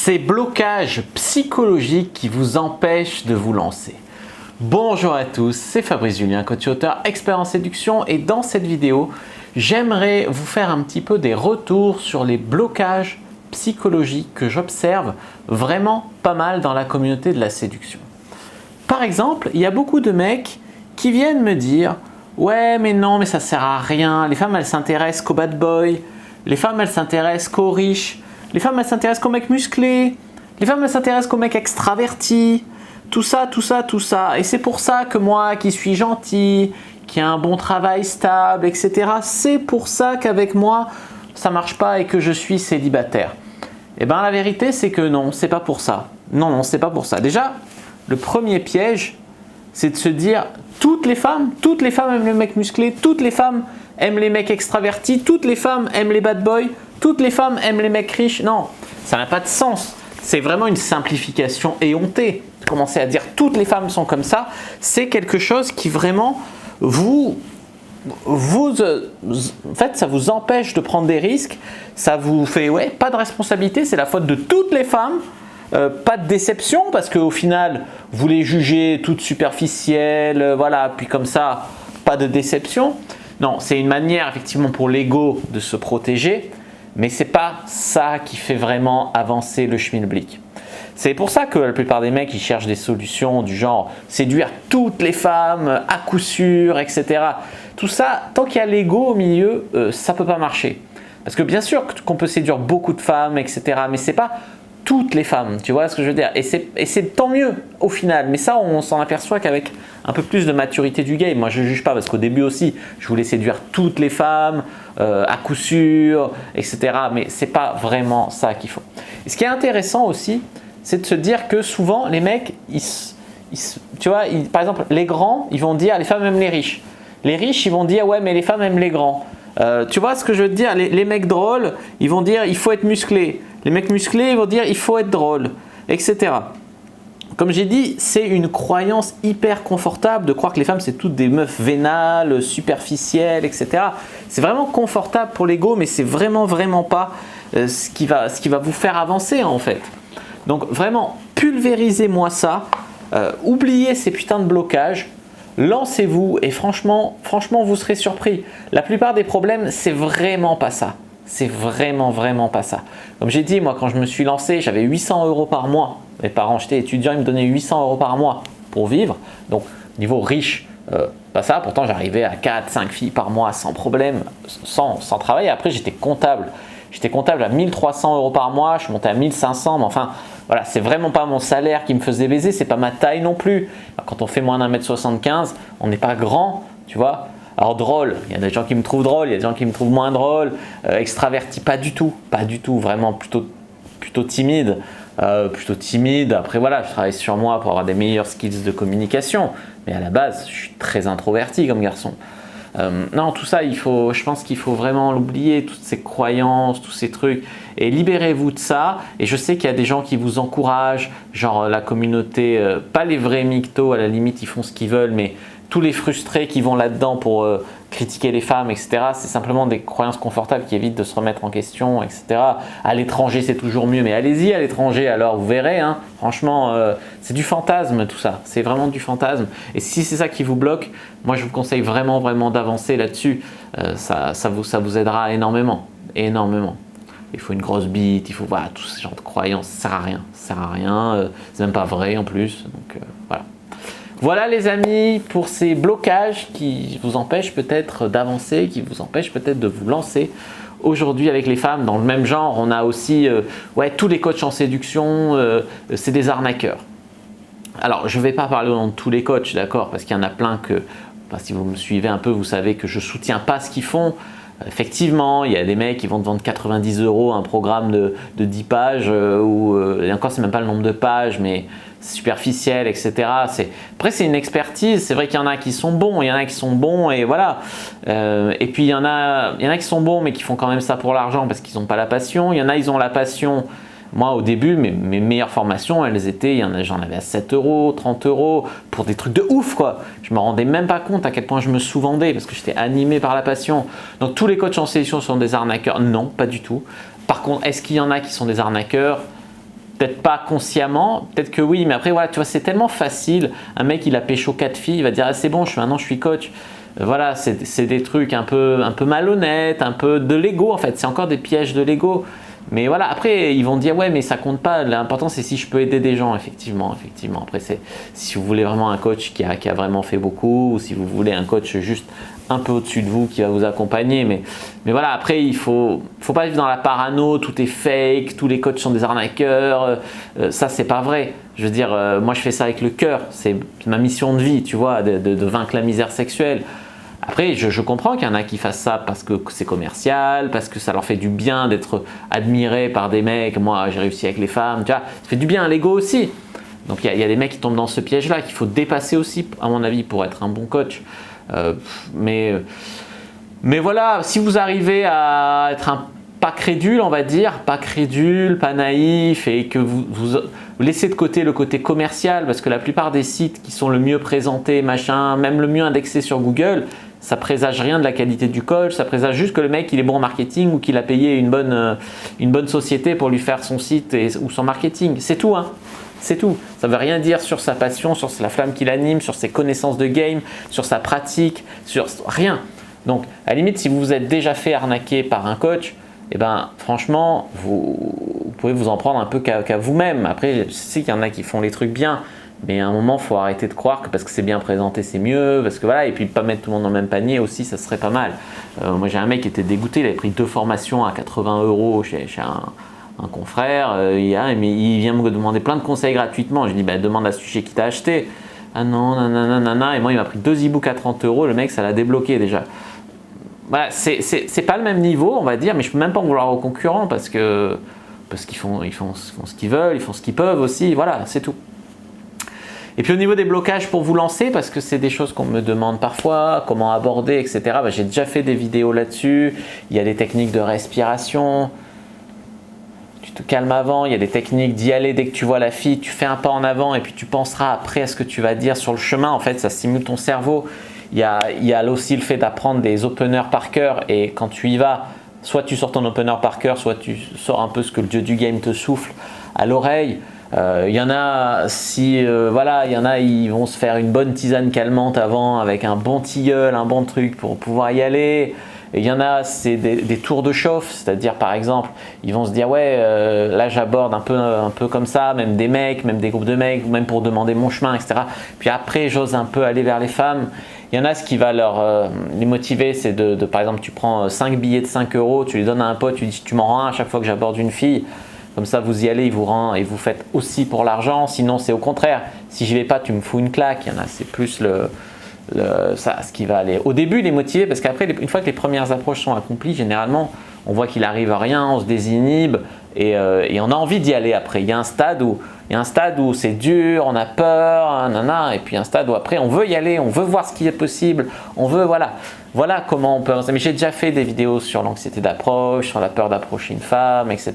ces blocages psychologiques qui vous empêchent de vous lancer. Bonjour à tous, c'est Fabrice Julien, coach auteur, expert en séduction, et dans cette vidéo, j'aimerais vous faire un petit peu des retours sur les blocages psychologiques que j'observe vraiment pas mal dans la communauté de la séduction. Par exemple, il y a beaucoup de mecs qui viennent me dire « Ouais, mais non, mais ça sert à rien, les femmes elles s'intéressent qu'aux bad boys, les femmes elles s'intéressent qu'aux riches, les femmes elles s'intéressent qu'aux mecs musclés, les femmes elles s'intéressent qu'aux mecs extravertis, tout ça, tout ça, tout ça. Et c'est pour ça que moi qui suis gentil, qui a un bon travail stable, etc. c'est pour ça qu'avec moi ça marche pas et que je suis célibataire. » Eh bien la vérité c'est que non, c'est pas pour ça. Non, c'est pas pour ça. Déjà, le premier piège, c'est de se dire toutes les femmes aiment les mecs musclés, toutes les femmes aiment les mecs extravertis, toutes les femmes aiment les bad boys, toutes les femmes aiment les mecs riches. Non, ça n'a pas de sens. C'est vraiment une simplification éhontée. Commencer à dire toutes les femmes sont comme ça, c'est quelque chose qui vraiment en fait, ça vous empêche de prendre des risques, ça vous fait pas de responsabilité, c'est la faute de toutes les femmes. Pas de déception parce qu'au final vous les jugez toutes superficielles, voilà, puis comme ça pas de déception. Non, c'est une manière effectivement pour l'ego de se protéger, mais c'est pas ça qui fait vraiment avancer le schmilblick. C'est pour ça que la plupart des mecs ils cherchent des solutions du genre séduire toutes les femmes à coup sûr, etc. Tout ça, tant qu'il y a l'ego au milieu, ça peut pas marcher. Parce que bien sûr qu'on peut séduire beaucoup de femmes, etc. Mais c'est pas toutes les femmes, tu vois ce que je veux dire, et c'est tant mieux au final, mais ça on s'en aperçoit qu'avec un peu plus de maturité du game. Moi je ne juge pas parce qu'au début aussi je voulais séduire toutes les femmes à coup sûr, etc. mais c'est pas vraiment ça qu'il faut. Et ce qui est intéressant aussi, c'est de se dire que souvent les mecs, tu vois, par exemple les grands, ils vont dire les femmes aiment les riches ils vont dire ouais mais les femmes aiment les grands. Tu vois ce que je veux te dire, les mecs drôles, ils vont dire il faut être musclé. Les mecs musclés, ils vont dire il faut être drôle, etc. Comme j'ai dit, c'est une croyance hyper confortable de croire que les femmes c'est toutes des meufs vénales, superficielles, etc. C'est vraiment confortable pour l'ego, mais c'est vraiment pas ce qui va vous faire avancer en fait. Donc vraiment, pulvérisez-moi ça, oubliez ces putains de blocages. Lancez-vous et franchement, vous serez surpris. La plupart des problèmes, c'est vraiment pas ça. C'est vraiment pas ça. Comme j'ai dit, moi quand je me suis lancé, j'avais 800 € par mois. Mes parents, j'étais étudiant, ils me donnaient 800 € par mois pour vivre. Donc niveau riche, pas ça. Pourtant j'arrivais à 4-5 filles par mois sans problème, sans travail. Après j'étais comptable. J'étais comptable à 1300 € par mois, je suis monté à 1500, mais enfin voilà, c'est vraiment pas mon salaire qui me faisait baiser, c'est pas ma taille non plus. Alors, quand on fait moins d'1m75, on n'est pas grand, tu vois. Alors drôle, il y a des gens qui me trouvent drôle, il y a des gens qui me trouvent moins drôle, extraverti, pas du tout, vraiment plutôt timide. Après voilà, je travaille sur moi pour avoir des meilleurs skills de communication, mais à la base, je suis très introverti comme garçon. Non, tout ça, je pense qu'il faut vraiment l'oublier, toutes ces croyances, tous ces trucs, et libérez-vous de ça. Et je sais qu'il y a des gens qui vous encouragent, genre la communauté, pas les vrais mythos, à la limite ils font ce qu'ils veulent, mais tous les frustrés qui vont là-dedans pour critiquer les femmes, etc. C'est simplement des croyances confortables qui évitent de se remettre en question, etc. À l'étranger c'est toujours mieux, mais allez-y à l'étranger alors, vous verrez, hein. Franchement c'est du fantasme tout ça, c'est vraiment du fantasme. Et si c'est ça qui vous bloque, moi je vous conseille vraiment d'avancer là-dessus, ça vous aidera énormément. Il faut une grosse bite, il faut voilà, tout ce genre de croyances, ça sert à rien, c'est même pas vrai en plus, donc voilà. Voilà les amis pour ces blocages qui vous empêchent peut-être d'avancer, qui vous empêchent peut-être de vous lancer. Aujourd'hui avec les femmes, dans le même genre, on a aussi tous les coachs en séduction, c'est des arnaqueurs. Alors je ne vais pas parler au nom de tous les coachs, d'accord, parce qu'il y en a plein que, si vous me suivez un peu, vous savez que je ne soutiens pas ce qu'ils font. Effectivement, il y a des mecs qui vont te vendre 90 € un programme de 10 pages, et encore c'est même pas le nombre de pages, mais superficiel, etc. Après c'est une expertise, c'est vrai qu'il y en a qui sont bons, et voilà. Et puis il y en a qui sont bons mais qui font quand même ça pour l'argent parce qu'ils n'ont pas la passion. Il y en a, ils ont la passion. Moi au début, mes meilleures formations, j'en avais à 7 €, 30 € pour des trucs de ouf quoi. Je me rendais même pas compte à quel point je me sous-vendais parce que j'étais animé par la passion. Donc tous les coachs en séduction sont des arnaqueurs? Non, pas du tout. Par contre, est-ce qu'il y en a qui sont des arnaqueurs? peut-être pas consciemment, peut-être que oui, mais après voilà, tu vois, c'est tellement facile. Un mec, il a pécho 4 filles, il va dire ah, c'est bon, maintenant je suis coach. Voilà, c'est des trucs un peu malhonnêtes, un peu de l'ego en fait. C'est encore des pièges de l'ego. Mais voilà, après ils vont dire ouais, mais ça compte pas. L'important c'est si je peux aider des gens, effectivement. Après, c'est si vous voulez vraiment un coach qui a vraiment fait beaucoup, ou si vous voulez un coach juste un peu au-dessus de vous qui va vous accompagner. Mais voilà, après il faut pas vivre dans la parano, tout est fake, tous les coachs sont des arnaqueurs. Ça c'est pas vrai. Je veux dire, moi je fais ça avec le cœur. C'est ma mission de vie, tu vois, de vaincre la misère sexuelle. Après, je comprends qu'il y en a qui fassent ça parce que c'est commercial, parce que ça leur fait du bien d'être admirés par des mecs. Moi, j'ai réussi avec les femmes, tu vois. Ça fait du bien à l'ego aussi. Donc, il y a des mecs qui tombent dans ce piège-là qu'il faut dépasser aussi, à mon avis, pour être un bon coach. Mais voilà, si vous arrivez à être pas crédule, on va dire, pas crédule, pas naïf, et que vous laissez de côté le côté commercial, parce que la plupart des sites qui sont le mieux présentés, machin, même le mieux indexés sur Google, ça présage rien de la qualité du coach, ça présage juste que le mec il est bon en marketing ou qu'il a payé une bonne société pour lui faire son site ou son marketing. C'est tout, hein. C'est tout. Ça ne veut rien dire sur sa passion, sur la flamme qu'il anime, sur ses connaissances de game, sur sa pratique, sur rien. Donc, à la limite, si vous vous êtes déjà fait arnaquer par un coach, eh ben, franchement, vous pouvez vous en prendre un peu qu'à vous-même. Après, je sais qu'il y en a qui font les trucs bien, mais à un moment, il faut arrêter de croire que parce que c'est bien présenté, c'est mieux. Parce que voilà, et puis pas mettre tout le monde dans le même panier aussi, ça serait pas mal. Moi, j'ai un mec qui était dégoûté, il avait pris 2 formations à 80 € chez un confrère, mais il vient me demander plein de conseils gratuitement. Je lui dis, bah, demande à ce sujet qui t'a acheté. Ah non, nanana. Et moi, il m'a pris 2 e-books à 30 €. Le mec, ça l'a débloqué déjà. Voilà, c'est pas le même niveau, on va dire, mais je peux même pas en vouloir aux concurrents parce qu'ils font ce qu'ils veulent, ils font ce qu'ils peuvent aussi. Voilà, c'est tout. Et puis au niveau des blocages pour vous lancer, parce que c'est des choses qu'on me demande parfois, comment aborder, etc. Bah, j'ai déjà fait des vidéos là-dessus. Il y a des techniques de respiration. Tu te calmes avant, il y a des techniques d'y aller dès que tu vois la fille, tu fais un pas en avant et puis tu penseras après à ce que tu vas dire sur le chemin. En fait, ça stimule ton cerveau. Il y a aussi le fait d'apprendre des openers par cœur et quand tu y vas, soit tu sors ton opener par cœur, soit tu sors un peu ce que le dieu du game te souffle à l'oreille. Il y en a, ils vont se faire une bonne tisane calmante avant avec un bon tilleul, un bon truc pour pouvoir y aller. Et il y en a, c'est des tours de chauffe, c'est-à-dire par exemple, ils vont se dire ouais, là j'aborde un peu comme ça, même des mecs, même des groupes de mecs, même pour demander mon chemin, etc. Puis après, j'ose un peu aller vers les femmes. Il y en a, ce qui va les motiver, c'est par exemple, tu prends 5 billets de 5 €, tu les donnes à un pote, tu dis tu m'en rends un à chaque fois que j'aborde une fille. Comme ça, vous y allez, il vous rend et vous faites aussi pour l'argent. Sinon, c'est au contraire. Si j'y vais pas, tu me fous une claque. Il y en a, c'est plus ce qui va aller. Au début, les motiver, parce qu'après, une fois que les premières approches sont accomplies, généralement, on voit qu'il arrive à rien, on se désinhibe et on a envie d'y aller après. Il y a un stade où c'est dur, on a peur, et puis un stade où après on veut y aller, on veut voir ce qui est possible, voilà comment on peut avancer. Mais j'ai déjà fait des vidéos sur l'anxiété d'approche, sur la peur d'approcher une femme, etc.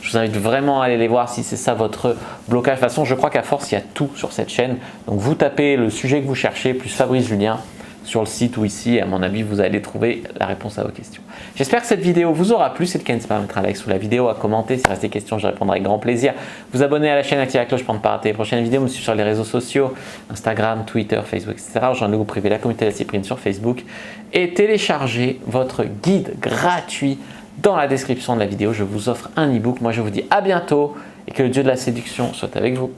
Je vous invite vraiment à aller les voir si c'est ça votre blocage. De toute façon, je crois qu'à force, il y a tout sur cette chaîne. Donc vous tapez le sujet que vous cherchez, plus Fabrice Julien, sur le site ou ici, et à mon avis, vous allez trouver la réponse à vos questions. J'espère que cette vidéo vous aura plu. C'est le cas, n'hésitez pas à mettre un like sous la vidéo, à commenter. Si reste des questions, je répondrai avec grand plaisir. Vous abonner à la chaîne, activer la cloche pour ne pas rater les prochaines vidéos. Me suivre sur les réseaux sociaux, Instagram, Twitter, Facebook, etc. Rejoindre le groupe privé La Communauté de la Cyprine sur Facebook. Et téléchargez votre guide gratuit dans la description de la vidéo. Je vous offre un e-book. Moi, je vous dis à bientôt et que le dieu de la séduction soit avec vous.